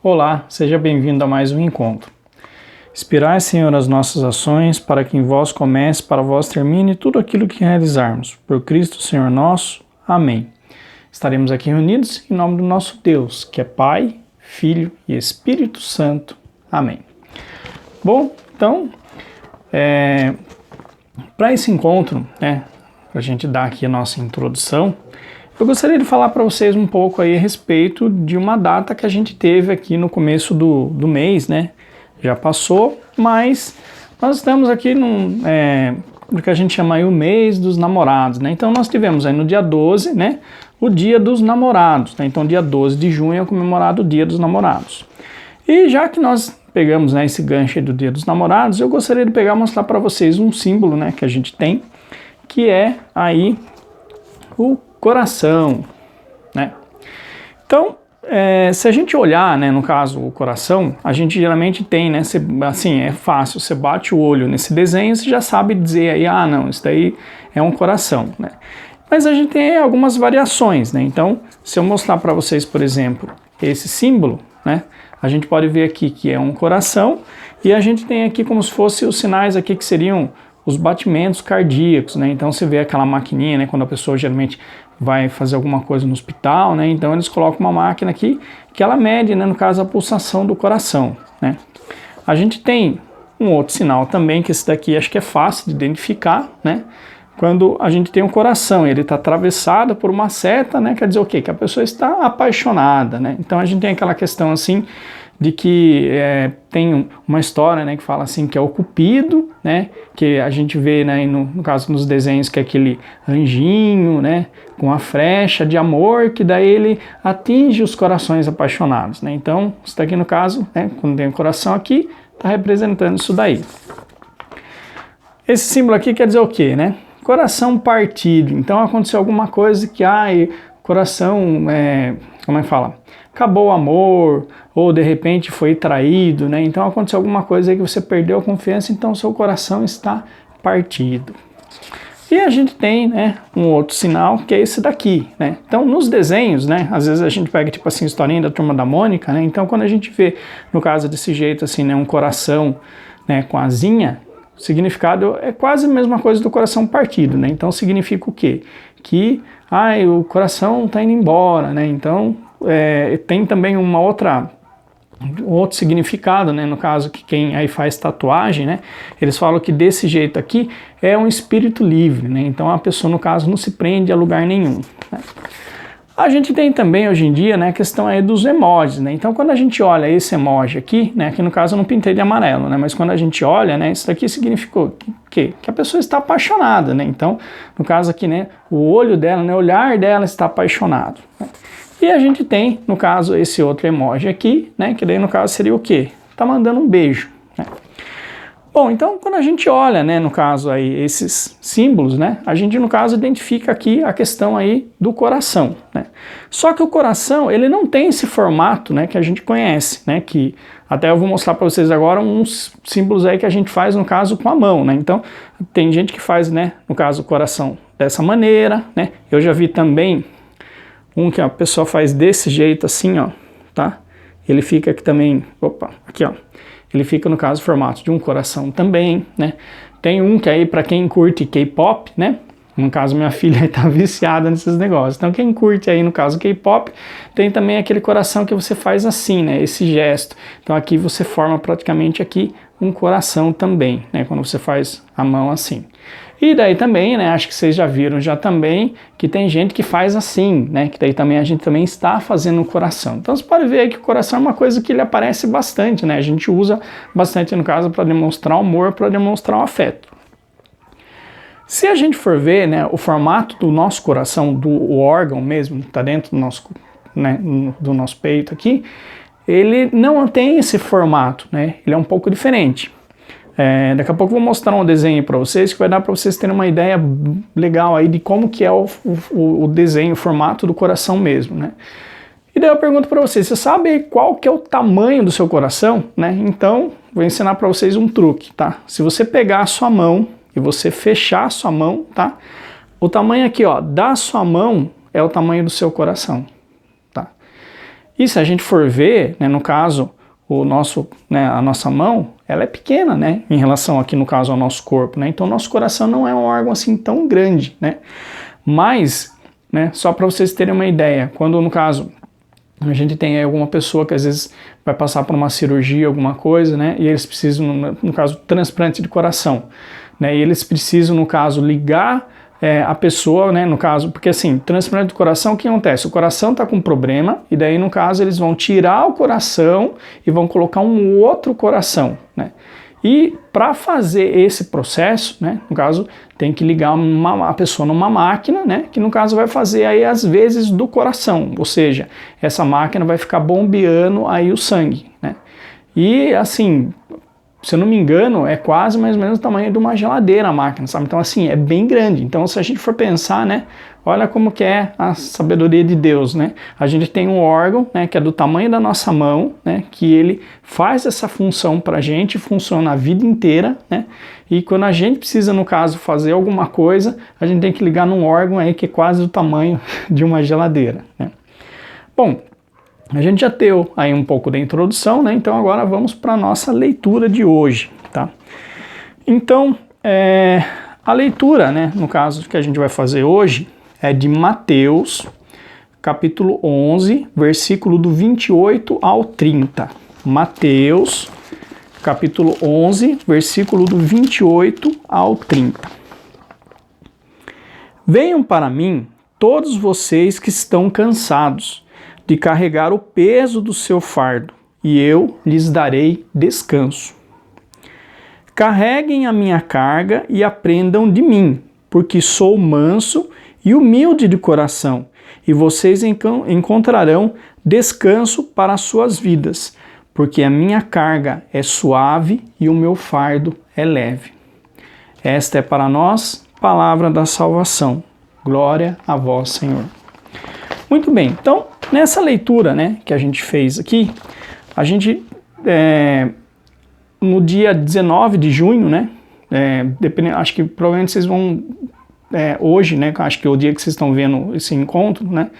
Olá, seja bem-vindo a mais um encontro. Inspirai, Senhor, as nossas ações, para que em vós comece, para vós termine tudo aquilo que realizarmos. Por Cristo, Senhor nosso. Amém. Estaremos aqui reunidos em nome do nosso Deus, que é Pai, Filho e Espírito Santo. Amém. Bom, então, para esse encontro, para a gente dar aqui a nossa introdução, eu gostaria de falar para vocês um pouco aí a respeito de uma data que a gente teve aqui no começo do mês, né? Já passou, mas nós estamos aqui no que a gente chama aí o mês dos namorados, né? Então nós tivemos aí no dia 12, né? O dia dos namorados, né? Então dia 12 de junho é comemorado o dia dos namorados. E já que nós pegamos, né, esse gancho aí do dia dos namorados, eu gostaria de pegar e mostrar para vocês um símbolo, né, que a gente tem, que é aí o coração, né? Então, se a gente olhar, né, no caso o coração, a gente geralmente tem, né, assim, é fácil, você bate o olho nesse desenho, você já sabe dizer aí, ah, não, isso daí é um coração, né? Mas a gente tem algumas variações, né? Então, se eu mostrar para vocês, por exemplo, esse símbolo, né, a gente pode ver aqui que é um coração e a gente tem aqui como se fossem os sinais aqui que seriam os batimentos cardíacos, né? Então você vê aquela maquininha, né? Quando a pessoa geralmente vai fazer alguma coisa no hospital, né? Então eles colocam uma máquina aqui que ela mede, né? No caso, a pulsação do coração, né? A gente tem um outro sinal também, que esse daqui acho que é fácil de identificar, né? Quando a gente tem um coração, ele está atravessado por uma seta, né? Quer dizer o quê? Que a pessoa está apaixonada, né? Então a gente tem aquela questão assim de que tem uma história, né, que fala assim que é o Cupido, né, que a gente vê, né, no caso nos desenhos, que é aquele anjinho, né, com a flecha de amor, que daí ele atinge os corações apaixonados, né. Então isso daqui no caso, né, quando tem um coração aqui, está representando isso daí. Esse símbolo aqui quer dizer o quê, né? Coração partido. Então aconteceu alguma coisa que, coração, como é que fala? Acabou o amor, ou de repente foi traído, né? Então aconteceu alguma coisa aí que você perdeu a confiança, então seu coração está partido. E a gente tem, né, um outro sinal, que é esse daqui, né? Então nos desenhos, né, às vezes a gente pega tipo assim, historinha da Turma da Mônica, né? Então quando a gente vê, no caso desse jeito assim, né, um coração, né, com asinha, o significado é quase a mesma coisa do coração partido, né? Então significa o quê? Que o coração está indo embora, né? Então tem também um outro significado, né? No caso que quem aí faz tatuagem, né? Eles falam que desse jeito aqui é um espírito livre, né? Então a pessoa no caso não se prende a lugar nenhum, né? A gente tem também hoje em dia, né, a questão aí dos emojis, né? Então quando a gente olha esse emoji aqui, né, aqui no caso eu não pintei de amarelo, né, mas quando a gente olha, né, isso daqui significou que a pessoa está apaixonada, né? Então, no caso aqui, né, o olho dela, né, o olhar dela está apaixonado, né? E a gente tem, no caso, esse outro emoji aqui, né, que daí no caso seria o quê? Tá mandando um beijo, né? Bom, então quando a gente olha, né, no caso aí, esses símbolos, né, a gente no caso identifica aqui a questão aí do coração, né? Só que o coração, ele não tem esse formato, né, que a gente conhece, né, que até eu vou mostrar para vocês agora uns símbolos aí que a gente faz no caso com a mão, né? Então tem gente que faz, né, no caso o coração dessa maneira, né? Eu já vi também um que a pessoa faz desse jeito assim, ó, tá? Ele fica aqui também, aqui, ó. Ele fica, no caso, formato de um coração também, né? Tem um que aí, para quem curte K-pop, né? No caso, minha filha está viciada nesses negócios. Então, quem curte aí, no caso, K-pop, tem também aquele coração que você faz assim, né? Esse gesto. Então, aqui você forma praticamente aqui um coração também, né? Quando você faz a mão assim. E daí também, né, acho que vocês já viram já também, que tem gente que faz assim, né, que daí também a gente também está fazendo o coração. Então você pode ver aí que o coração é uma coisa que ele aparece bastante, né, a gente usa bastante no caso para demonstrar amor, para demonstrar o afeto. Se a gente for ver, né, o formato do nosso coração, do órgão mesmo, que está dentro do nosso, né, do nosso peito aqui, ele não tem esse formato, né, ele é um pouco diferente. Daqui a pouco eu vou mostrar um desenho para vocês que vai dar para vocês terem uma ideia legal aí de como que é o desenho, o formato do coração mesmo, né? E daí eu pergunto para vocês, você sabe qual que é o tamanho do seu coração, né? Então, vou ensinar para vocês um truque, tá? Se você pegar a sua mão e você fechar a sua mão, tá? O tamanho aqui, ó, da sua mão é o tamanho do seu coração, tá? E se a gente for ver, né, no caso, a nossa mão, ela é pequena, né, em relação aqui no caso ao nosso corpo, né? Então o nosso coração não é um órgão assim tão grande, né? Mas, né, só para vocês terem uma ideia, quando no caso a gente tem aí alguma pessoa que às vezes vai passar por uma cirurgia, alguma coisa, né, e eles precisam, no caso, transplante de coração, né, e eles precisam, no caso, ligar a pessoa, né, no caso, porque assim, transplante de coração, o que acontece? O coração está com problema, e daí, no caso, eles vão tirar o coração e vão colocar um outro coração, né, e para fazer esse processo, né, no caso, tem que ligar a pessoa numa máquina, né, que no caso vai fazer aí as vezes do coração, ou seja, essa máquina vai ficar bombeando aí o sangue, né, e assim, se eu não me engano, é quase mais ou menos o tamanho de uma geladeira a máquina, sabe? Então, assim, é bem grande. Então, se a gente for pensar, né, olha como que é a sabedoria de Deus, né? A gente tem um órgão, né, que é do tamanho da nossa mão, né, que ele faz essa função pra gente, funciona a vida inteira, né? E quando a gente precisa, no caso, fazer alguma coisa, a gente tem que ligar num órgão aí que é quase do tamanho de uma geladeira, né? Bom, a gente já deu aí um pouco da introdução, né? Então agora vamos para a nossa leitura de hoje, tá? Então, a leitura, né, no caso que a gente vai fazer hoje, é de Mateus, capítulo 11, versículo do 28 ao 30. Mateus, capítulo 11, versículo do 28 ao 30. Venham para mim todos vocês que estão cansados de carregar o peso do seu fardo, e eu lhes darei descanso. Carreguem a minha carga e aprendam de mim, porque sou manso e humilde de coração, e vocês encontrarão descanso para as suas vidas, porque a minha carga é suave e o meu fardo é leve. Esta é para nós palavra da salvação. Glória a vós, Senhor. Muito bem, então, nessa leitura, né, que a gente fez aqui, a gente, no dia 19 de junho, né, acho que provavelmente vocês vão, hoje, né, acho que é o dia que vocês estão vendo esse encontro, né,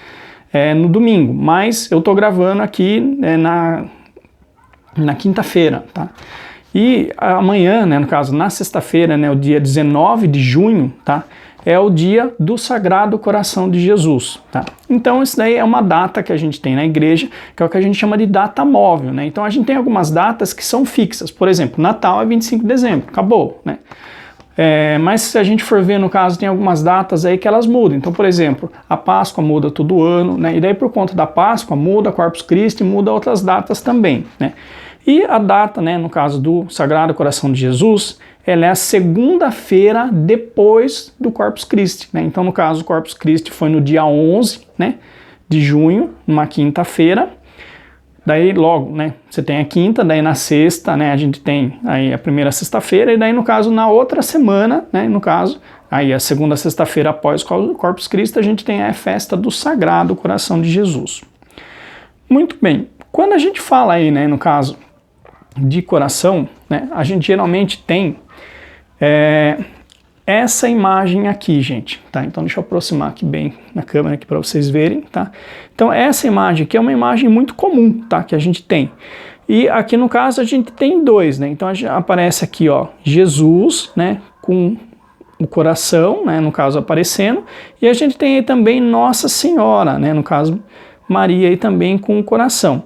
no domingo, mas eu estou gravando aqui na quinta-feira, tá? E amanhã, né, no caso, na sexta-feira, né, o dia 19 de junho, tá? É o dia do Sagrado Coração de Jesus, tá? Então isso daí é uma data que a gente tem na igreja, que é o que a gente chama de data móvel, né? Então a gente tem algumas datas que são fixas, por exemplo, Natal é 25 de dezembro, acabou, né? Mas se a gente for ver, no caso, tem algumas datas aí que elas mudam. Então, por exemplo, a Páscoa muda todo ano, né? E daí por conta da Páscoa muda Corpus Christi, muda outras datas também, né? E a data, né, no caso do Sagrado Coração de Jesus, ela é a segunda-feira depois do Corpus Christi, né? Então, no caso, o Corpus Christi foi no dia 11, né, de junho, numa quinta-feira. Daí, logo, né, você tem a quinta, daí na sexta, né, a gente tem aí a primeira sexta-feira, e daí, no caso, na outra semana, né, no caso, aí a segunda sexta-feira após o Corpus Christi, a gente tem a festa do Sagrado Coração de Jesus. Muito bem, quando a gente fala aí, né, no caso de coração, né, a gente geralmente tem essa imagem aqui, gente, tá? Então deixa eu aproximar aqui bem na câmera aqui para vocês verem, tá? Então essa imagem aqui é uma imagem muito comum, tá? Que a gente tem. E aqui no caso a gente tem dois, né? Então aparece aqui, ó, Jesus, né, com o coração, né, no caso aparecendo, e a gente tem aí também Nossa Senhora, né, no caso Maria aí também com o coração.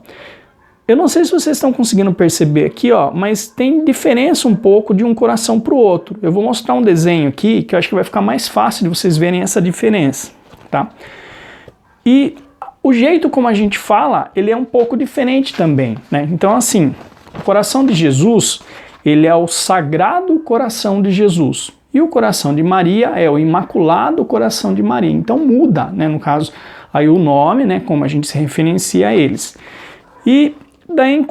Eu não sei se vocês estão conseguindo perceber aqui, ó, mas tem diferença um pouco de um coração para o outro. Eu vou mostrar um desenho aqui que eu acho que vai ficar mais fácil de vocês verem essa diferença, tá? E o jeito como a gente fala, ele é um pouco diferente também, né? Então, assim, o coração de Jesus, ele é o Sagrado Coração de Jesus. E o coração de Maria é o Imaculado Coração de Maria. Então muda, né, no caso, aí o nome, né, como a gente se referencia a eles. E daí,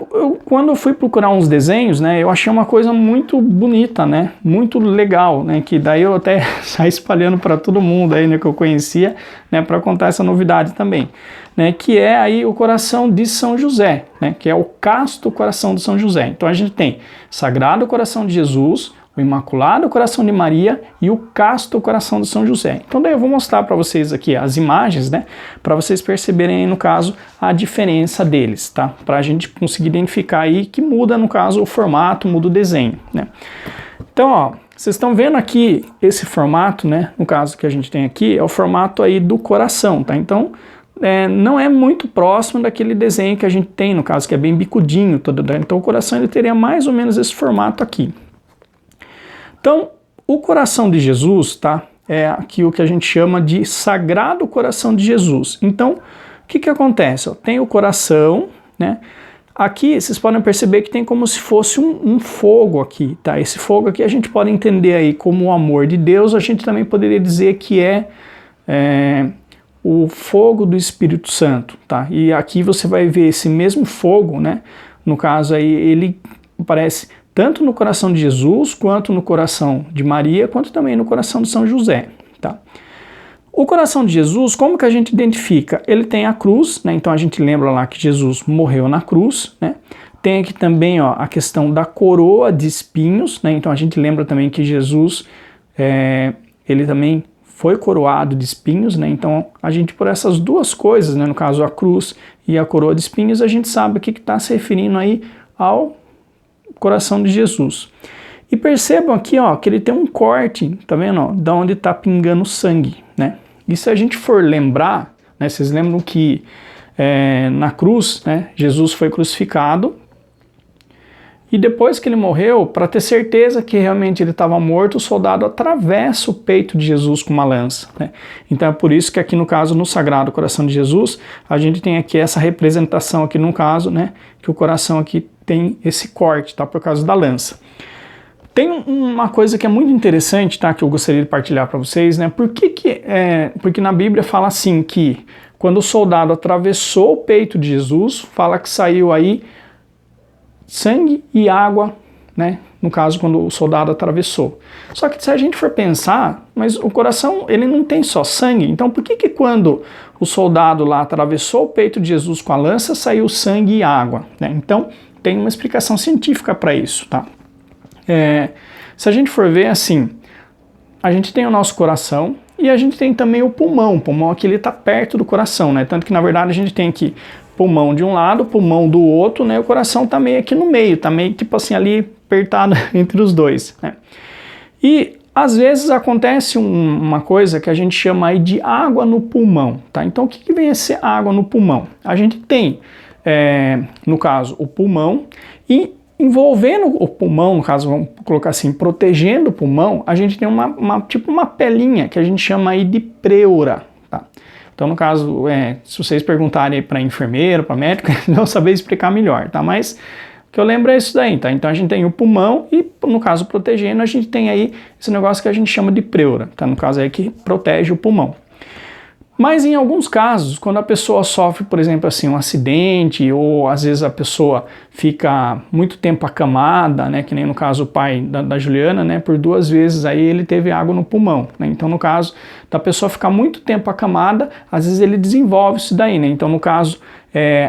quando eu fui procurar uns desenhos, né, eu achei uma coisa muito bonita, né, muito legal, né, que daí eu até saí espalhando para todo mundo aí, né, que eu conhecia, né, para contar essa novidade também, né, que é aí o coração de São José, né, que é o casto coração de São José. Então a gente tem Sagrado Coração de Jesus, o Imaculado Coração de Maria e o Casto Coração de São José. Então daí eu vou mostrar para vocês aqui as imagens, né, para vocês perceberem aí, no caso, a diferença deles, tá? Para a gente conseguir identificar aí que muda, no caso, o formato, muda o desenho, né? Então, ó, vocês estão vendo aqui esse formato, né, no caso que a gente tem aqui, é o formato aí do coração, tá? Então, não é muito próximo daquele desenho que a gente tem, no caso, que é bem bicudinho, todo, né? Então o coração ele teria mais ou menos esse formato aqui. Então, o coração de Jesus, tá? É aqui o que a gente chama de Sagrado Coração de Jesus. Então, o que acontece? Ó, tem o coração, né? Aqui vocês podem perceber que tem como se fosse um fogo aqui, tá? Esse fogo aqui a gente pode entender aí como o amor de Deus, a gente também poderia dizer que é o fogo do Espírito Santo, tá? E aqui você vai ver esse mesmo fogo, né? No caso aí, ele aparece tanto no coração de Jesus, quanto no coração de Maria, quanto também no coração de São José, tá? O coração de Jesus, como que a gente identifica? Ele tem a cruz, né? Então a gente lembra lá que Jesus morreu na cruz, né? Tem aqui também, ó, a questão da coroa de espinhos, né? Então a gente lembra também que Jesus, ele também foi coroado de espinhos, né? Então a gente, por essas duas coisas, né? No caso a cruz e a coroa de espinhos, a gente sabe o que está se referindo aí ao coração de Jesus. E percebam aqui, ó, que ele tem um corte, tá vendo, ó, da onde está pingando sangue, né? E se a gente for lembrar, né, vocês lembram que na cruz, né, Jesus foi crucificado e depois que ele morreu, para ter certeza que realmente ele estava morto, o soldado atravessa o peito de Jesus com uma lança, né? Então é por isso que aqui no caso, no Sagrado Coração de Jesus, a gente tem aqui essa representação aqui no caso, né, que o coração aqui tem esse corte, tá, por causa da lança. Tem uma coisa que é muito interessante, tá, que eu gostaria de partilhar para vocês, né? Porque na Bíblia fala assim que quando o soldado atravessou o peito de Jesus, fala que saiu aí sangue e água, né? No caso, quando o soldado atravessou. Só que se a gente for pensar, mas o coração, ele não tem só sangue. Então, por que quando o soldado lá atravessou o peito de Jesus com a lança, saiu sangue e água, né? Então, tem uma explicação científica para isso, tá? Se a gente for ver assim, a gente tem o nosso coração e a gente tem também o pulmão. O pulmão aqui ele está perto do coração, né? Tanto que na verdade a gente tem aqui pulmão de um lado, pulmão do outro, né? O coração tá meio aqui no meio, tá meio tipo assim ali apertado entre os dois, né? E às vezes acontece uma coisa que a gente chama aí de água no pulmão, tá? Então o que vem a ser água no pulmão? A gente tem, no caso, o pulmão e envolvendo o pulmão, no caso, vamos colocar assim, protegendo o pulmão, a gente tem tipo uma pelinha que a gente chama aí de pleura, tá? Então, no caso, se vocês perguntarem para enfermeiro, para médico, eles vão saber explicar melhor, tá? Mas o que eu lembro é isso daí, tá? Então a gente tem o pulmão e, no caso, protegendo, a gente tem aí esse negócio que a gente chama de pleura, tá? No caso aí que protege o pulmão. Mas em alguns casos, quando a pessoa sofre, por exemplo, assim, um acidente, ou às vezes a pessoa fica muito tempo acamada, né, que nem no caso o pai da Juliana, né, por 2 vezes aí ele teve água no pulmão, né? Então no caso da pessoa ficar muito tempo acamada, às vezes ele desenvolve isso daí, né? Então no caso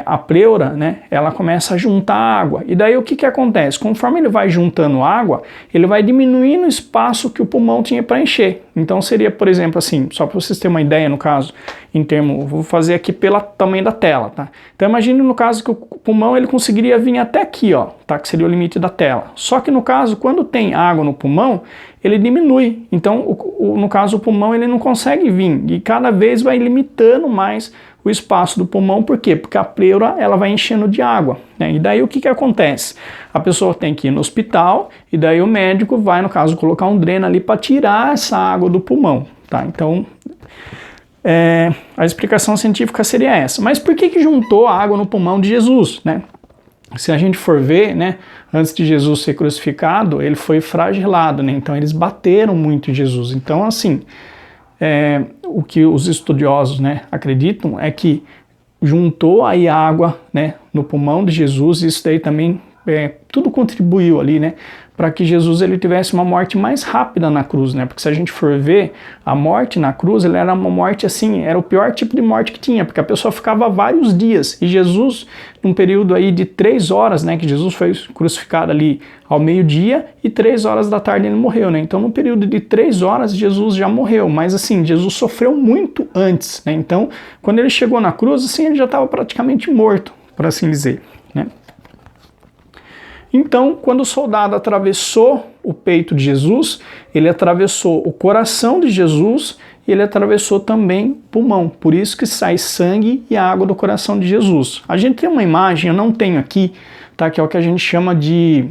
a pleura, né, ela começa a juntar água, e daí o que acontece? Conforme ele vai juntando água, ele vai diminuindo o espaço que o pulmão tinha para encher. Então seria, por exemplo, assim, só para vocês terem uma ideia, no caso, em termo, vou fazer aqui pelo tamanho da tela, tá? Então imagine no caso que o pulmão ele conseguiria vir até aqui, ó, tá? Que seria o limite da tela. Só que no caso, quando tem água no pulmão, ele diminui. Então, no caso, o pulmão ele não consegue vir, e cada vez vai limitando mais o espaço do pulmão. Por quê? Porque a pleura ela vai enchendo de água, né? E daí o que acontece? A pessoa tem que ir no hospital e daí o médico vai, no caso, colocar um dreno ali para tirar essa água do pulmão, tá? Então, a explicação científica seria essa. Mas por que juntou a água no pulmão de Jesus, né? Se a gente for ver, né, antes de Jesus ser crucificado, ele foi flagelado, né? Então eles bateram muito em Jesus. Então, assim, o que os estudiosos, né, acreditam é que juntou aí água, né, no pulmão de Jesus, e isso daí também tudo contribuiu ali, né, para que Jesus ele tivesse uma morte mais rápida na cruz, né? Porque se a gente for ver, a morte na cruz, ele era uma morte assim, era o pior tipo de morte que tinha, porque a pessoa ficava vários dias, e Jesus, num período aí de 3 horas, né, que Jesus foi crucificado ali ao meio-dia, e 3 horas da tarde ele morreu, né? Então, no período de 3 horas, Jesus já morreu, mas assim, Jesus sofreu muito antes, né? Então, quando ele chegou na cruz, assim, ele já estava praticamente morto, por assim dizer, né? Então, quando o soldado atravessou o peito de Jesus, ele atravessou o coração de Jesus e ele atravessou também o pulmão. Por isso que sai sangue e água do coração de Jesus. A gente tem uma imagem, eu não tenho aqui, tá? Que é o que a gente chama de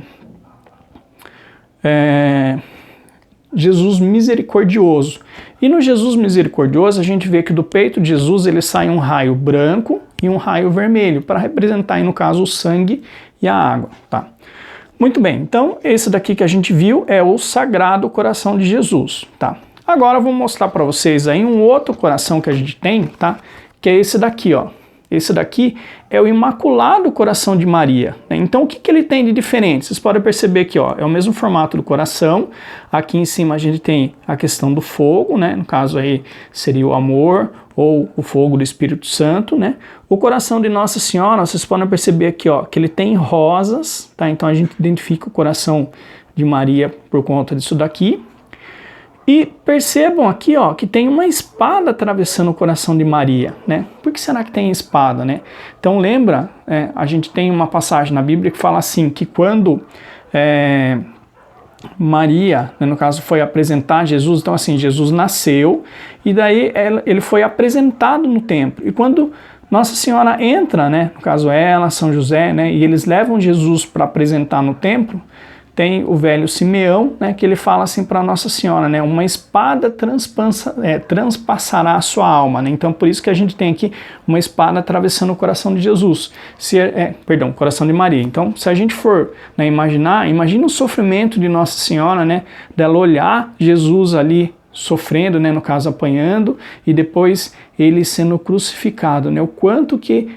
Jesus misericordioso. E no Jesus misericordioso, a gente vê que do peito de Jesus ele sai um raio branco e um raio vermelho, para representar, aí, no caso, o sangue e a água, tá? Muito bem, então esse daqui que a gente viu é o Sagrado Coração de Jesus, tá? Agora eu vou mostrar para vocês aí um outro coração que a gente tem, tá? Que é esse daqui, ó. Esse daqui é o Imaculado Coração de Maria, né? Então o que ele tem de diferente? Vocês podem perceber aqui, ó, é o mesmo formato do coração. Aqui em cima a gente tem a questão do fogo, né? No caso aí seria o amor ou o fogo do Espírito Santo, né? O coração de Nossa Senhora, vocês podem perceber aqui, ó, que ele tem rosas, tá? Então a gente identifica o coração de Maria por conta disso daqui. E percebam aqui, ó, que tem uma espada atravessando o coração de Maria, né? Por que será que tem espada, né? Então lembra, a gente tem uma passagem na Bíblia que fala assim, que quando Maria, né, no caso, foi apresentar Jesus, então assim, Jesus nasceu e daí ele foi apresentado no templo. E quando Nossa Senhora entra, né, no caso ela, São José, né, e eles levam Jesus para apresentar no templo, tem o velho Simeão, né, que ele fala assim para Nossa Senhora, né, uma espada transpassará a sua alma, né? Então por isso que a gente tem aqui uma espada atravessando o coração de Jesus, coração de Maria. Então se a gente for, né, imagina o sofrimento de Nossa Senhora, né, dela olhar Jesus ali sofrendo, né, no caso apanhando, e depois ele sendo crucificado, né, o quanto que,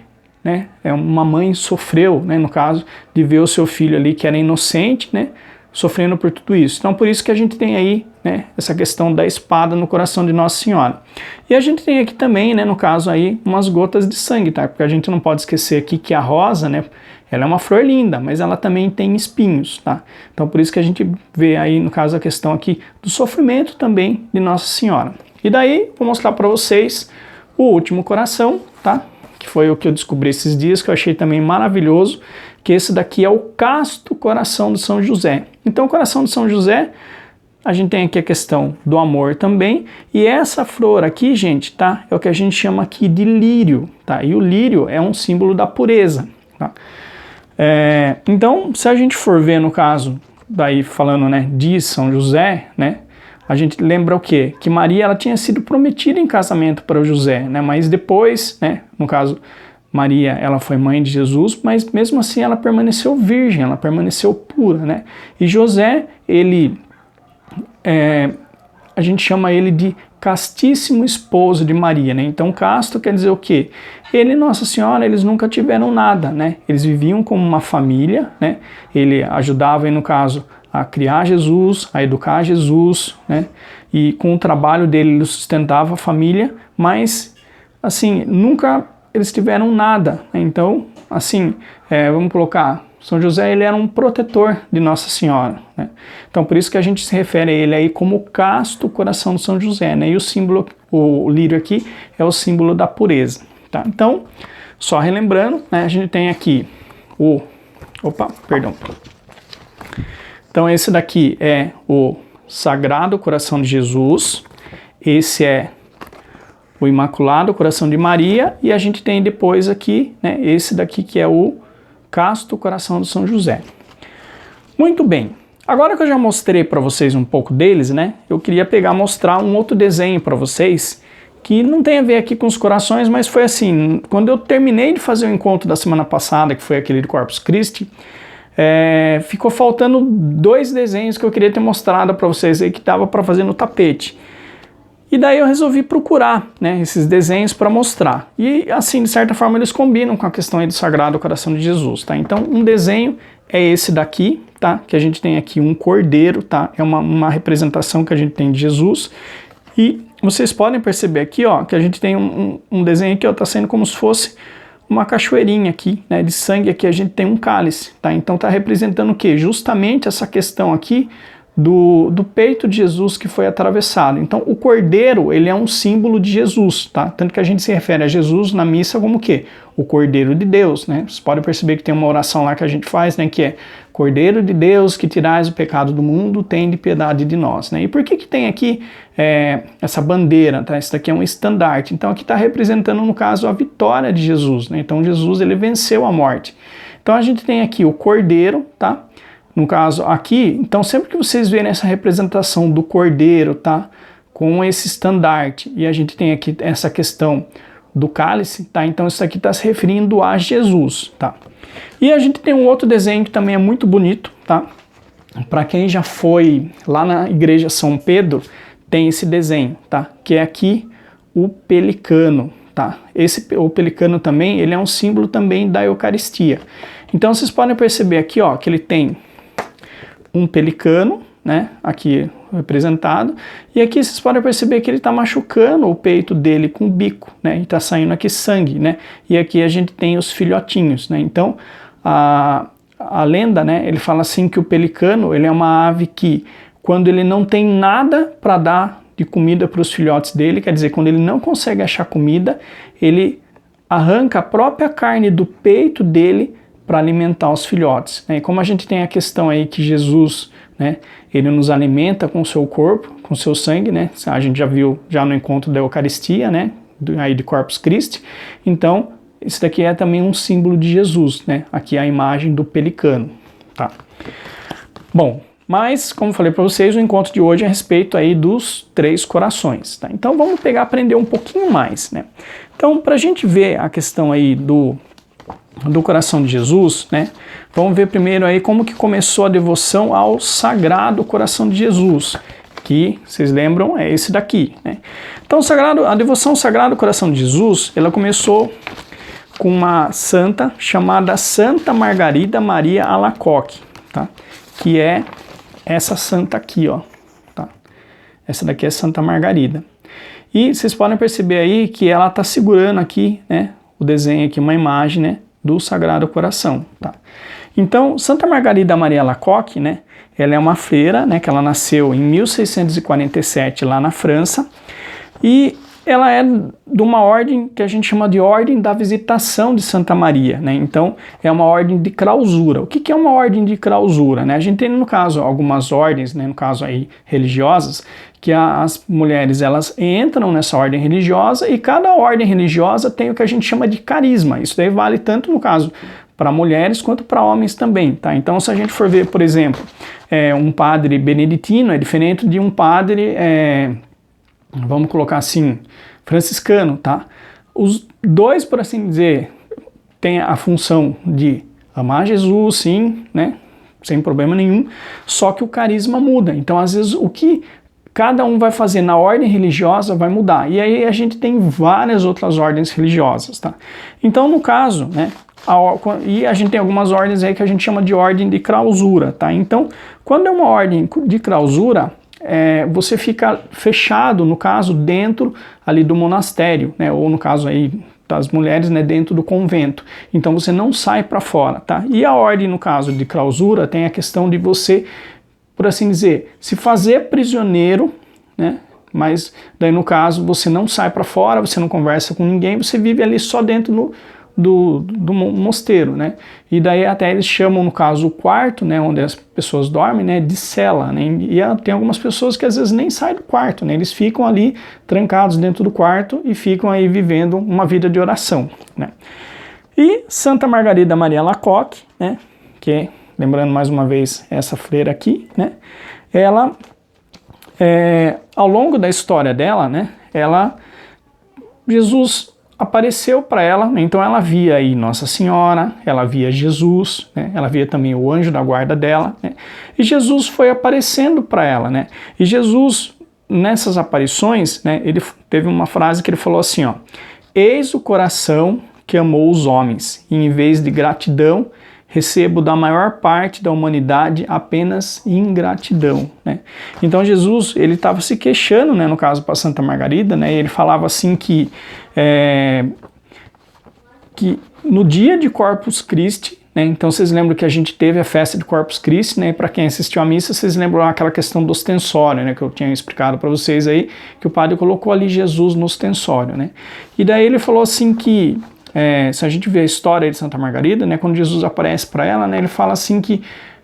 né, uma mãe sofreu, né, no caso, de ver o seu filho ali, que era inocente, né, sofrendo por tudo isso. Então, por isso que a gente tem aí, né, essa questão da espada no coração de Nossa Senhora. E a gente tem aqui também, né, no caso aí, umas gotas de sangue, tá? Porque a gente não pode esquecer aqui que a rosa, né, ela é uma flor linda, mas ela também tem espinhos, tá? Então, por isso que a gente vê aí, no caso, a questão aqui do sofrimento também de Nossa Senhora. E daí, vou mostrar para vocês o último coração, tá? Que foi o que eu descobri esses dias, que eu achei também maravilhoso, que esse daqui é o Casto Coração de São José. Então, o coração de São José, a gente tem aqui a questão do amor também, e essa flor aqui, gente, tá? É o que a gente chama aqui de lírio, tá? E o lírio é um símbolo da pureza, tá? Então, se a gente for ver no caso, daí falando, né, de São José, né, a gente lembra o quê? Que Maria ela tinha sido prometida em casamento para o José, né? Mas depois, né, no caso, Maria ela foi mãe de Jesus, mas mesmo assim ela permaneceu virgem, ela permaneceu pura, né? E José, ele, a gente chama ele de castíssimo esposo de Maria, né? Então casto quer dizer o quê? Ele e Nossa Senhora, eles nunca tiveram nada, né? Eles viviam como uma família, né? Ele ajudava, no caso, a criar Jesus, a educar Jesus, né? E com o trabalho dele ele sustentava a família, mas assim, nunca eles tiveram nada, né? Então, assim, vamos colocar, São José ele era um protetor de Nossa Senhora, né? Então por isso que a gente se refere a ele aí como Casto Coração de São José, né? E o símbolo, o lírio aqui é o símbolo da pureza, tá? Então, só relembrando, né, a gente tem aqui Então esse daqui é o Sagrado Coração de Jesus, esse é o Imaculado Coração de Maria, e a gente tem depois aqui, né, esse daqui que é o Casto Coração de São José. Muito bem, agora que eu já mostrei para vocês um pouco deles, né, eu queria mostrar um outro desenho para vocês, que não tem a ver aqui com os corações, mas foi assim, quando eu terminei de fazer o encontro da semana passada, que foi aquele de Corpus Christi, ficou faltando 2 desenhos que eu queria ter mostrado para vocês aí, que dava para fazer no tapete. E daí eu resolvi procurar, né, esses desenhos para mostrar. E assim, de certa forma, eles combinam com a questão aí do Sagrado Coração de Jesus, tá? Então, um desenho é esse daqui, tá? Que a gente tem aqui um cordeiro, tá? É uma representação que a gente tem de Jesus. E vocês podem perceber aqui, ó, que a gente tem um desenho aqui, ó, tá sendo como se fosse uma cachoeirinha aqui, né, de sangue. Aqui a gente tem um cálice, tá? Então tá representando o quê? Justamente essa questão aqui do peito de Jesus que foi atravessado. Então o cordeiro, ele é um símbolo de Jesus, tá? Tanto que a gente se refere a Jesus na missa como o quê? O Cordeiro de Deus, né? Vocês podem perceber que tem uma oração lá que a gente faz, né, que é: Cordeiro de Deus, que tirais o pecado do mundo, tende piedade de nós, né? E por que tem aqui essa bandeira, tá? Isso daqui é um estandarte. Então aqui está representando, no caso, a vitória de Jesus, né? Então Jesus, ele venceu a morte. Então a gente tem aqui o cordeiro, tá? No caso aqui, então sempre que vocês verem essa representação do cordeiro, tá? Com esse estandarte, e a gente tem aqui essa questão do cálice, tá? Então isso aqui está se referindo a Jesus, tá? E a gente tem um outro desenho que também é muito bonito, tá? Para quem já foi lá na igreja São Pedro, tem esse desenho, tá? Que é aqui o pelicano, tá? O pelicano também, ele é um símbolo também da Eucaristia. Então vocês podem perceber aqui, ó, que ele tem um pelicano, né, aqui representado, e aqui vocês podem perceber que ele está machucando o peito dele com o bico, né, e está saindo aqui sangue, né, e aqui a gente tem os filhotinhos, né. Então a lenda, né, ele fala assim que o pelicano, ele é uma ave que, quando ele não tem nada para dar de comida para os filhotes dele, quer dizer, quando ele não consegue achar comida, ele arranca a própria carne do peito dele para alimentar os filhotes, né? E como a gente tem a questão aí que Jesus, né, ele nos alimenta com o seu corpo, com o seu sangue, né? A gente já viu já no encontro da Eucaristia, né, aí de Corpus Christi. Então isso daqui é também um símbolo de Jesus, né? Aqui a imagem do pelicano, tá? Bom, mas como falei para vocês, o encontro de hoje é a respeito aí dos 3 corações, tá? Então vamos aprender um pouquinho mais, né? Então, para a gente ver a questão aí do coração de Jesus, né? Vamos ver primeiro aí como que começou a devoção ao Sagrado Coração de Jesus, que, vocês lembram, é esse daqui, né? Então a devoção ao Sagrado Coração de Jesus, ela começou com uma santa chamada Santa Margarida Maria Alacoque, tá? Que é essa santa aqui, ó, tá? Essa daqui é Santa Margarida. E vocês podem perceber aí que ela tá segurando aqui, né, o desenho aqui, uma imagem, né, do Sagrado Coração, tá? Então, Santa Margarida Maria Alacoque, né, ela é uma freira, né, que ela nasceu em 1647 lá na França, e ela é de uma ordem que a gente chama de Ordem da Visitação de Santa Maria, né? Então é uma ordem de clausura. O que é uma ordem de clausura, né? A gente tem, no caso, algumas ordens, né, no caso aí religiosas, que as mulheres, elas entram nessa ordem religiosa, e cada ordem religiosa tem o que a gente chama de carisma. Isso daí vale tanto, no caso, para mulheres quanto para homens também, tá? Então, se a gente for ver, por exemplo, um padre beneditino é diferente de um padre, vamos colocar assim, franciscano, tá? Os dois, por assim dizer, têm a função de amar Jesus, sim, né? Sem problema nenhum, só que o carisma muda. Então, às vezes, o que cada um vai fazer na ordem religiosa vai mudar. E aí a gente tem várias outras ordens religiosas, tá? Então, no caso, né, e a gente tem algumas ordens aí que a gente chama de ordem de clausura, tá? Então, quando é uma ordem de clausura, você fica fechado, no caso, dentro ali do monastério, né? Ou no caso aí das mulheres, né, dentro do convento. Então você não sai para fora, tá? E a ordem, no caso de clausura, tem a questão de você, por assim dizer, se fazer prisioneiro, né? Mas daí, no caso, você não sai para fora, você não conversa com ninguém, você vive ali só dentro do mosteiro, né? E daí até eles chamam, no caso, o quarto, né, onde as pessoas dormem, né, de cela, né? E tem algumas pessoas que às vezes nem saem do quarto, né? Eles ficam ali trancados dentro do quarto e ficam aí vivendo uma vida de oração, né? E Santa Margarida Maria Alacoque, né, que, lembrando mais uma vez essa freira aqui, né, ela, ao longo da história dela, né, Jesus apareceu para ela, né? Então ela via aí Nossa Senhora, ela via Jesus, né? Ela via também o anjo da guarda dela, né? E Jesus foi aparecendo para ela, né? E Jesus, nessas aparições, né, ele teve uma frase que ele falou assim, ó: eis o coração que amou os homens, e em vez de gratidão, recebo da maior parte da humanidade apenas ingratidão, né? Então Jesus, ele estava se queixando, né, no caso para Santa Margarida, né, e ele falava assim que no dia de Corpus Christi, né, então vocês lembram que a gente teve a festa de Corpus Christi, né, para quem assistiu à missa, vocês lembram aquela questão do ostensório, né, que eu tinha explicado para vocês aí, que o padre colocou ali Jesus no ostensório, né, e daí ele falou assim que se a gente vê a história de Santa Margarida, né, quando Jesus aparece para ela, né, ele fala assim que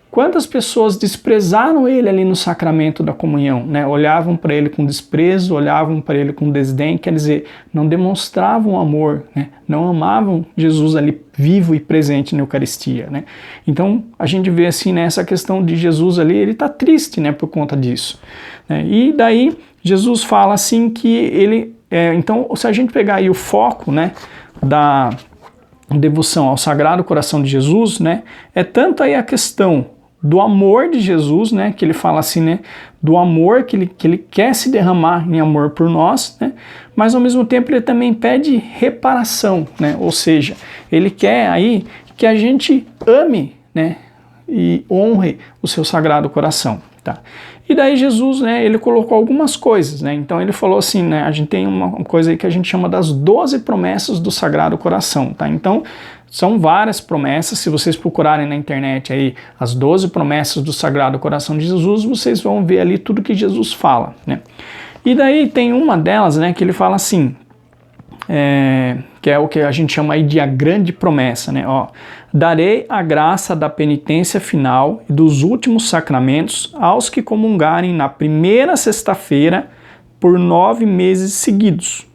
quantas pessoas desprezaram ele ali no sacramento da comunhão, né, olhavam para ele com desprezo, olhavam para ele com desdém, quer dizer, não demonstravam amor, né, não amavam Jesus ali vivo e presente na Eucaristia, né. Então a gente vê assim, né, essa questão de Jesus ali, ele está triste, né, por conta disso, né, e daí Jesus fala assim que ele, então se a gente pegar aí o foco, né, da devoção ao Sagrado Coração de Jesus, né, é tanto aí a questão do amor de Jesus, né, que ele fala assim, né, do amor que ele quer se derramar em amor por nós, né, mas ao mesmo tempo ele também pede reparação, né, ou seja, ele quer aí que a gente ame, né, e honre o seu Sagrado Coração, tá? E daí Jesus, né, ele colocou algumas coisas, né, então ele falou assim, né, a gente tem uma coisa aí que a gente chama das 12 promessas do Sagrado Coração, tá? Então, são várias promessas, se vocês procurarem na internet aí as 12 promessas do Sagrado Coração de Jesus, vocês vão ver ali tudo que Jesus fala, né? E daí tem uma delas, né, que ele fala assim, que é o que a gente chama aí de a grande promessa, né? Ó, darei a graça da penitência final e dos últimos sacramentos aos que comungarem na primeira sexta-feira por 9 meses seguidos.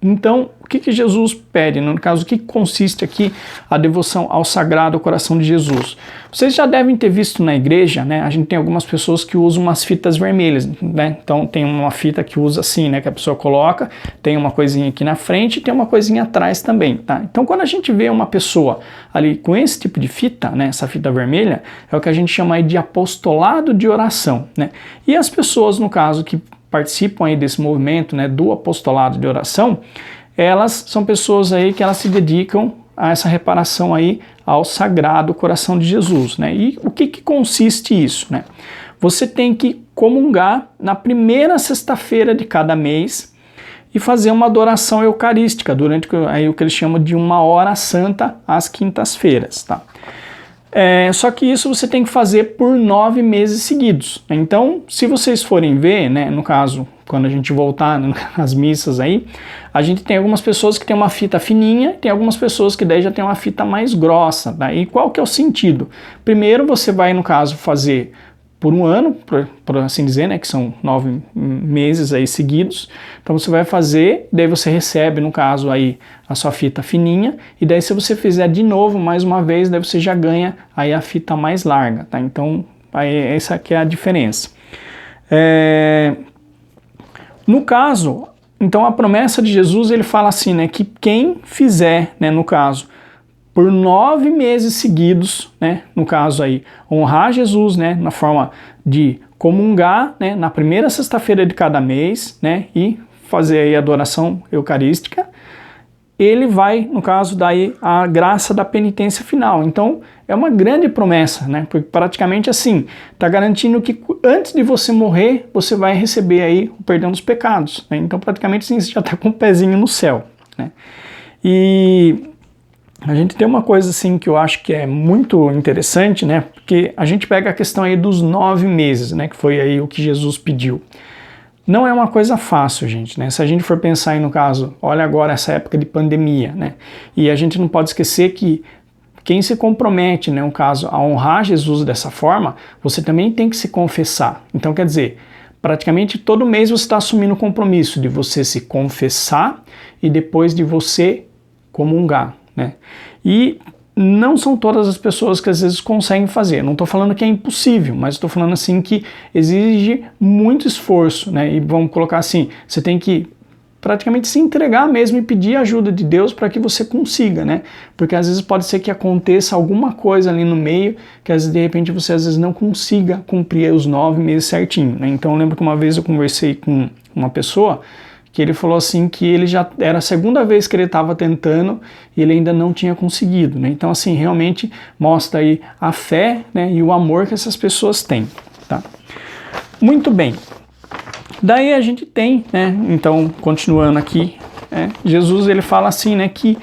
Então, o que Jesus pede? No caso, o que consiste aqui a devoção ao Sagrado Coração de Jesus? Vocês já devem ter visto na igreja, né? A gente tem algumas pessoas que usam umas fitas vermelhas, né? Então tem uma fita que usa assim, né? Que a pessoa coloca, tem uma coisinha aqui na frente e tem uma coisinha atrás também, tá? Então quando a gente vê uma pessoa ali com esse tipo de fita, né? Essa fita vermelha, é o que a gente chama aí de apostolado de oração, né? E as pessoas, no caso, que participam aí desse movimento, né, do apostolado de oração, elas são pessoas aí que elas se dedicam a essa reparação aí ao Sagrado Coração de Jesus, né? E o que consiste isso, né? Você tem que comungar na primeira sexta-feira de cada mês e fazer uma adoração eucarística durante aí o que eles chamam de uma hora santa às quintas-feiras, tá? Só que isso você tem que fazer por 9 meses seguidos. Então, se vocês forem ver, né, no caso, quando a gente voltar nas missas aí, a gente tem algumas pessoas que tem uma fita fininha, tem algumas pessoas que daí já tem uma fita mais grossa. Tá? E qual que é o sentido? Primeiro você vai, no caso, fazer por um ano, por assim dizer, né, que são 9 meses aí seguidos. Então você vai fazer, daí você recebe, no caso aí, a sua fita fininha, e daí se você fizer de novo, mais uma vez, daí você já ganha aí a fita mais larga, tá? Então, aí essa aqui é a diferença. No caso, então a promessa de Jesus, ele fala assim, né, que quem fizer, né, no caso, por 9 meses seguidos, né, no caso aí, honrar Jesus, né, na forma de comungar, né, na primeira sexta-feira de cada mês, né, e fazer aí a adoração eucarística, ele vai, no caso, daí a graça da penitência final. Então, é uma grande promessa, né, porque praticamente assim, está garantindo que antes de você morrer, você vai receber aí o perdão dos pecados, né? Então, praticamente assim, você já está com o pezinho no céu, né? E a gente tem uma coisa assim que eu acho que é muito interessante, né? Porque a gente pega a questão aí dos 9 meses, né? Que foi aí o que Jesus pediu. Não é uma coisa fácil, gente, né? Se a gente for pensar aí no caso, olha agora essa época de pandemia, né? E a gente não pode esquecer que quem se compromete, né, no caso, a honrar Jesus dessa forma, você também tem que se confessar. Então, quer dizer, praticamente todo mês você está assumindo o compromisso de você se confessar e depois de você comungar, né? E não são todas as pessoas que às vezes conseguem fazer. Não estou falando que é impossível, mas estou falando assim que exige muito esforço, né? E vamos colocar assim, você tem que praticamente se entregar mesmo e pedir a ajuda de Deus para que você consiga, né? Porque às vezes pode ser que aconteça alguma coisa ali no meio que às vezes, de repente você às vezes não consiga cumprir os 9 meses certinho, né? Então eu lembro que uma vez eu conversei com uma pessoa que ele falou assim que ele já era a segunda vez que ele estava tentando e ele ainda não tinha conseguido, né? Então assim, realmente mostra aí a fé, né, e o amor que essas pessoas têm, tá? Muito bem. Daí a gente tem, né, então continuando aqui, Jesus ele fala assim, né, que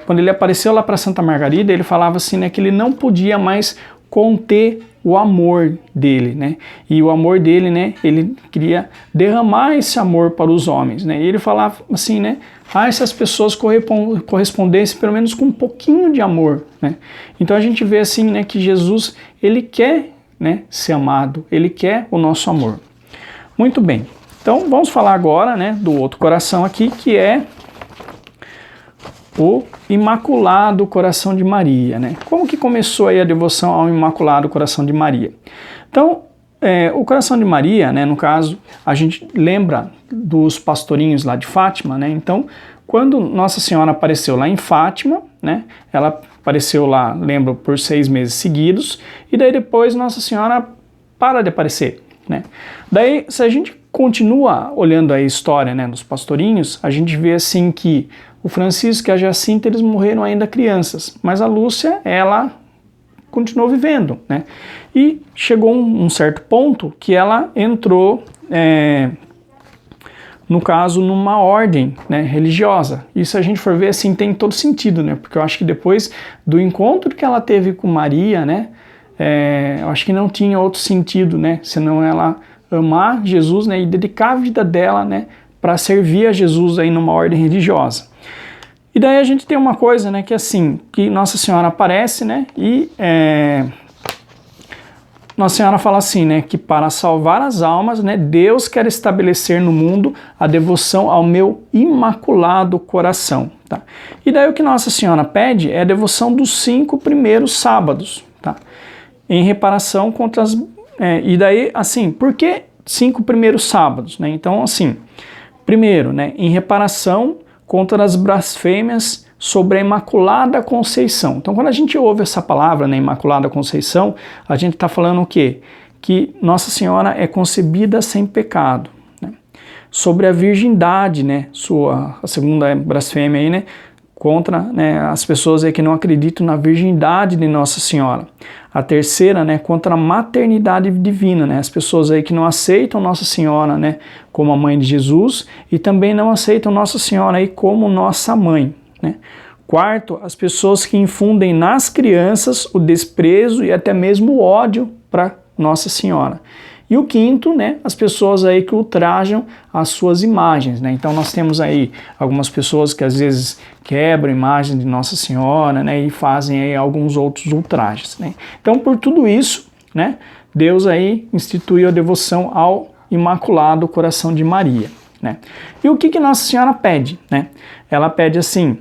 quando ele apareceu lá para Santa Margarida, ele falava assim, né, que ele não podia mais conter o amor dele, né? E o amor dele, né? Ele queria derramar esse amor para os homens, né? E ele falava assim, né? Se as pessoas correspondessem pelo menos com um pouquinho de amor, né? Então a gente vê assim, né? Que Jesus, ele quer, né? Ser amado, ele quer o nosso amor. Muito bem. Então vamos falar agora, né? Do outro coração aqui, que é o Imaculado Coração de Maria, né? Como que começou aí a devoção ao Imaculado Coração de Maria? Então, o Coração de Maria, né, no caso, a gente lembra dos pastorinhos lá de Fátima, né? Então, quando Nossa Senhora apareceu lá em Fátima, né? Ela apareceu lá, lembro, por 6 meses seguidos, e daí depois Nossa Senhora para de aparecer, né? Daí, se a gente continua olhando a história, né, dos pastorinhos, a gente vê assim que o Francisco e a Jacinta, eles morreram ainda crianças, mas a Lúcia, ela continuou vivendo, né? E chegou um certo ponto que ela entrou, no caso, numa ordem, né, religiosa. E se a gente for ver, assim, tem todo sentido, né? Porque eu acho que depois do encontro que ela teve com Maria, né, eu acho que não tinha outro sentido, né, senão ela amar Jesus, né, e dedicar a vida dela, né, para servir a Jesus aí numa ordem religiosa. E daí a gente tem uma coisa, né, que assim, que Nossa Senhora aparece, né, e Nossa Senhora fala assim, né, que para salvar as almas, né, Deus quer estabelecer no mundo a devoção ao meu Imaculado Coração, tá? E daí o que Nossa Senhora pede é a devoção dos 5 primeiros sábados, tá? Em reparação contra as... e daí, assim, por que 5 primeiros sábados, né? Então, assim, primeiro, né, em reparação contra as blasfêmias sobre a Imaculada Conceição. Então, quando a gente ouve essa palavra, né, Imaculada Conceição, a gente está falando o quê? Que Nossa Senhora é concebida sem pecado, né? Sobre a virgindade, né, a segunda blasfêmia aí, né, contra, né, as pessoas aí que não acreditam na virgindade de Nossa Senhora. A terceira, né, contra a maternidade divina, né, as pessoas aí que não aceitam Nossa Senhora, né, como a mãe de Jesus e também não aceitam Nossa Senhora aí como nossa mãe, né. Quarto, as pessoas que infundem nas crianças o desprezo e até mesmo o ódio para Nossa Senhora. E o quinto, né, as pessoas aí que ultrajam as suas imagens, né? Então nós temos aí algumas pessoas que às vezes quebram a imagem de Nossa Senhora, né, e fazem aí alguns outros ultrajes, né? Então por tudo isso, né, Deus aí instituiu a devoção ao Imaculado Coração de Maria, né? E o que Nossa Senhora pede, né? Ela pede assim,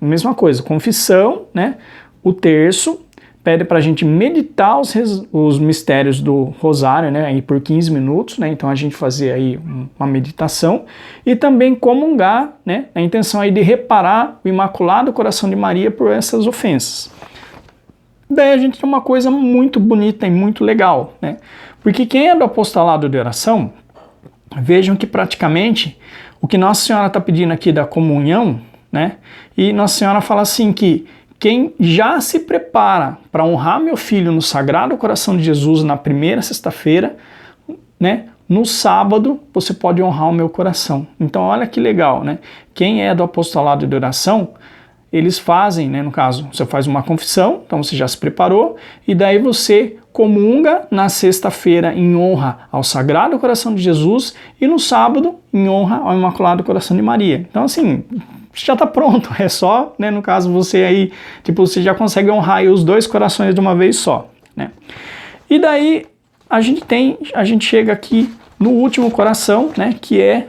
mesma coisa, confissão, né, o terço, pede para a gente meditar os mistérios do rosário, né, aí por 15 minutos, né, então a gente fazer aí uma meditação e também comungar, né, a intenção aí de reparar o Imaculado Coração de Maria por essas ofensas. Daí a gente tem uma coisa muito bonita e muito legal, né, porque quem é do apostolado de oração, vejam que praticamente o que Nossa Senhora está pedindo aqui da comunhão, né, e Nossa Senhora fala assim que quem já se prepara para honrar meu filho no Sagrado Coração de Jesus na primeira sexta-feira, né, no sábado você pode honrar o meu coração. Então olha que legal, né? Quem é do apostolado de oração, eles fazem, né, no caso, você faz uma confissão, então você já se preparou, e daí você comunga na sexta-feira em honra ao Sagrado Coração de Jesus e no sábado em honra ao Imaculado Coração de Maria. Então assim, já está pronto, é só, né, no caso você aí, tipo, você já consegue honrar aí os 2 corações de uma vez só, né? E daí a gente chega aqui no último coração, né, que é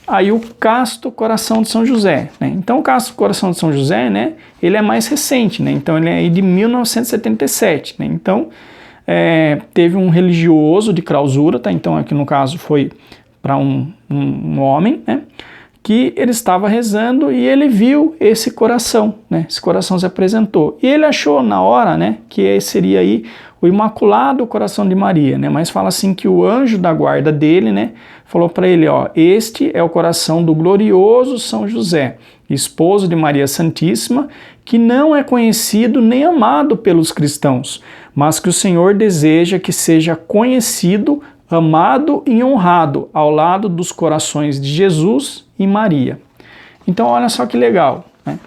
aí o Casto Coração de São José, né? Então o Casto Coração de São José, né, ele é mais recente, né? Então ele é aí de 1977, né? Então teve um religioso de clausura, tá? Então aqui no caso foi para um homem, né, que ele estava rezando e ele viu esse coração, né? Esse coração se apresentou. E ele achou na hora, né, que seria aí o Imaculado Coração de Maria, né? Mas fala assim que o anjo da guarda dele, né, falou para ele, ó, este é o coração do glorioso São José, esposo de Maria Santíssima, que não é conhecido nem amado pelos cristãos, mas que o Senhor deseja que seja conhecido, amado e honrado ao lado dos corações de Jesus e Maria. Então, olha só que legal, né?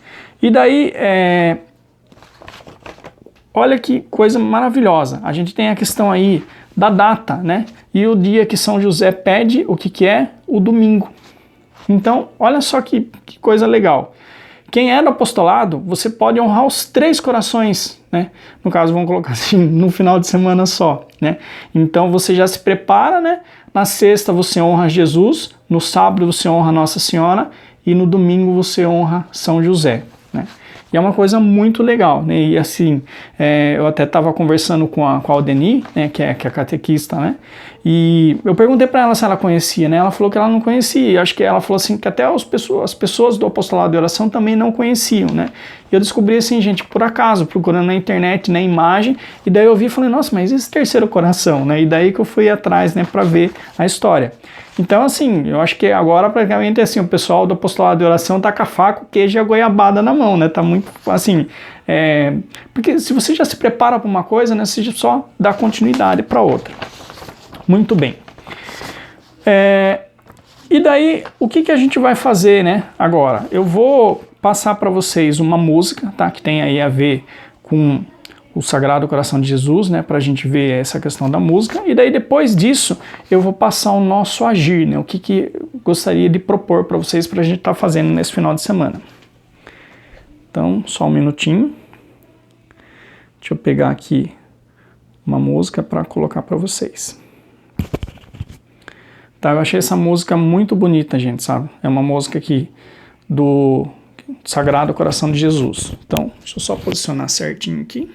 E daí, olha que coisa maravilhosa. A gente tem a questão aí da data, né? E o dia que São José pede, o que que é? O domingo. Então, olha só que coisa legal. Quem é do apostolado, você pode honrar os 3 corações, né? No caso, vamos colocar assim, no final de semana só, né? Então, você já se prepara, né? Na sexta você honra Jesus, no sábado você honra Nossa Senhora e no domingo você honra São José, né? E é uma coisa muito legal, né? E assim, eu até estava conversando com a Aldeni, né, que é catequista, né? E eu perguntei para ela se ela conhecia, né? Ela falou que ela não conhecia. E acho que ela falou assim que até as pessoas do apostolado de oração também não conheciam, né? E eu descobri assim, gente, por acaso, procurando na internet, na imagem, e daí eu vi e falei, nossa, mas esse terceiro coração, né? E daí que eu fui atrás, né, para ver a história. Então, assim, eu acho que agora praticamente assim, o pessoal do apostolado de oração tá com a faca, o queijo e a goiabada na mão, né? Tá muito, assim, porque se você já se prepara para uma coisa, né, você só dá continuidade para outra. Muito bem. E daí, o que a gente vai fazer, né, agora? Eu vou passar para vocês uma música, tá, que tem aí a ver com o Sagrado Coração de Jesus, né, para a gente ver essa questão da música, e daí depois disso eu vou passar o nosso agir, né, o que eu gostaria de propor para vocês para a gente estar fazendo nesse final de semana. Então, só um minutinho. Deixa eu pegar aqui uma música para colocar para vocês. Tá, eu achei essa música muito bonita, gente, sabe? É uma música aqui do Sagrado Coração de Jesus. Então, deixa eu só posicionar certinho aqui.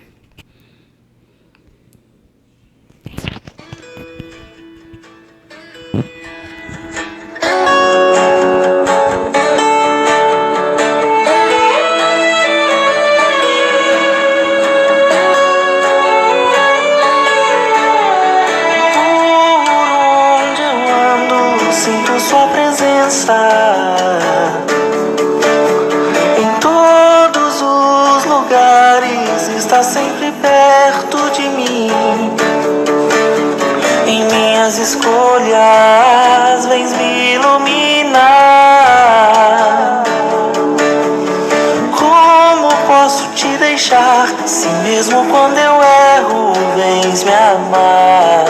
Sua presença em todos os lugares, está sempre perto de mim. Em minhas escolhas vens me iluminar. Como posso te deixar, se mesmo quando eu erro vens me amar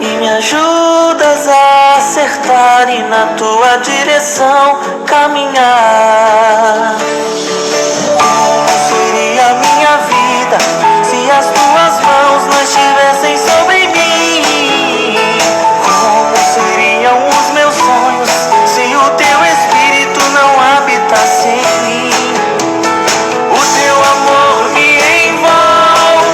e me ajudas a acertar e na tua direção caminhar? Como seria a minha vida se as tuas mãos não estivessem sobre mim? Como seriam os meus sonhos se o teu Espírito não habitasse em mim? O teu amor me envolve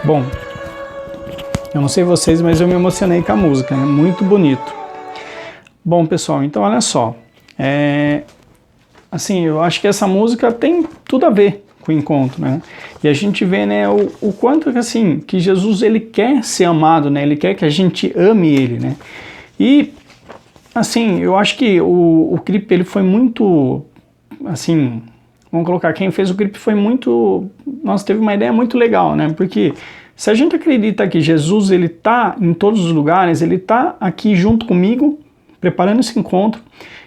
Bom, eu não sei vocês, mas eu me emocionei com a música, é muito bonito. Bom, pessoal, então olha só, assim, eu acho que essa música tem tudo a ver com o encontro, né? E a gente vê, né, o quanto que, assim, que Jesus, ele quer ser amado, né? Ele quer que a gente ame ele, né? E, assim, eu acho que o clipe, ele foi muito, assim, vamos colocar, quem fez o clipe foi muito, nossa, teve uma ideia muito legal, né? Porque se a gente acredita que Jesus, ele tá em todos os lugares, ele tá aqui junto comigo, preparando esse encontro,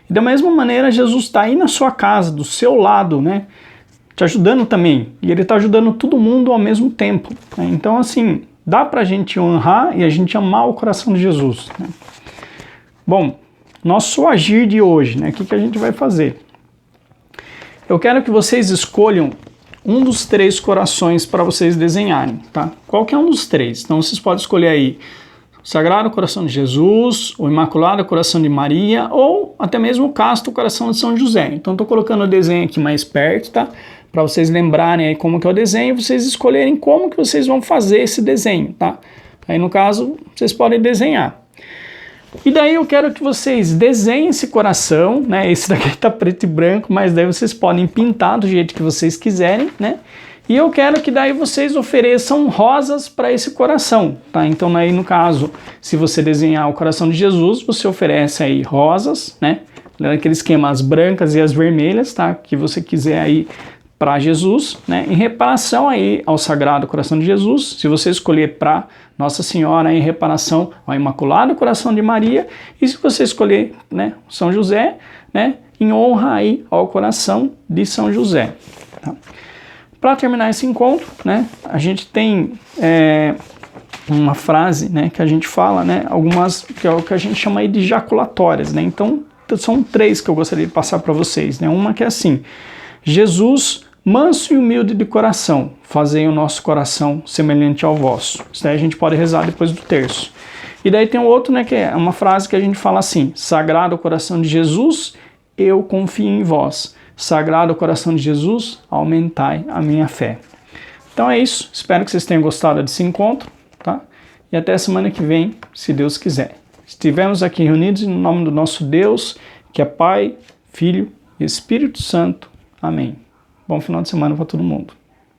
e da mesma maneira Jesus está aí na sua casa, do seu lado, né, te ajudando também, e ele está ajudando todo mundo ao mesmo tempo, né? Então, assim, dá pra gente honrar e a gente amar o coração de Jesus, né? Bom, nosso agir de hoje, né, o que a gente vai fazer? Eu quero que vocês escolham um dos 3 corações para vocês desenharem, tá? Qualquer um dos 3, então vocês podem escolher aí Sagrado Coração de Jesus, o Imaculado Coração de Maria, ou até mesmo o Casto Coração de São José. Então estou colocando o desenho aqui mais perto, tá? Para vocês lembrarem aí como que é o desenho, vocês escolherem como que vocês vão fazer esse desenho, tá? Aí no caso, vocês podem desenhar. E daí eu quero que vocês desenhem esse coração, né? Esse daqui tá preto e branco, mas daí vocês podem pintar do jeito que vocês quiserem, né? E eu quero que daí vocês ofereçam rosas para esse coração, tá? Então aí no caso, se você desenhar o coração de Jesus, você oferece aí rosas, né? Aquele esquema, as brancas e as vermelhas, tá? Que você quiser aí para Jesus, né? Em reparação aí ao Sagrado Coração de Jesus, se você escolher para Nossa Senhora, em reparação ao Imaculado Coração de Maria, e se você escolher, né, São José, né, em honra aí ao coração de São José, tá? Para terminar esse encontro, né, a gente tem uma frase, né, que a gente fala, né, algumas, que é o que a gente chama aí de jaculatórias, né? Então, são 3 que eu gostaria de passar para vocês, né? Uma que é assim: Jesus, manso e humilde de coração, fazei o nosso coração semelhante ao vosso. Isso daí a gente pode rezar depois do terço. E daí tem o outro, né, que é uma frase que a gente fala assim: Sagrado Coração de Jesus, eu confio em vós. Sagrado Coração de Jesus, aumentai a minha fé. Então é isso, espero que vocês tenham gostado desse encontro, tá? E até a semana que vem, se Deus quiser. Estivemos aqui reunidos em nome do nosso Deus, que é Pai, Filho e Espírito Santo. Amém. Bom final de semana para todo mundo.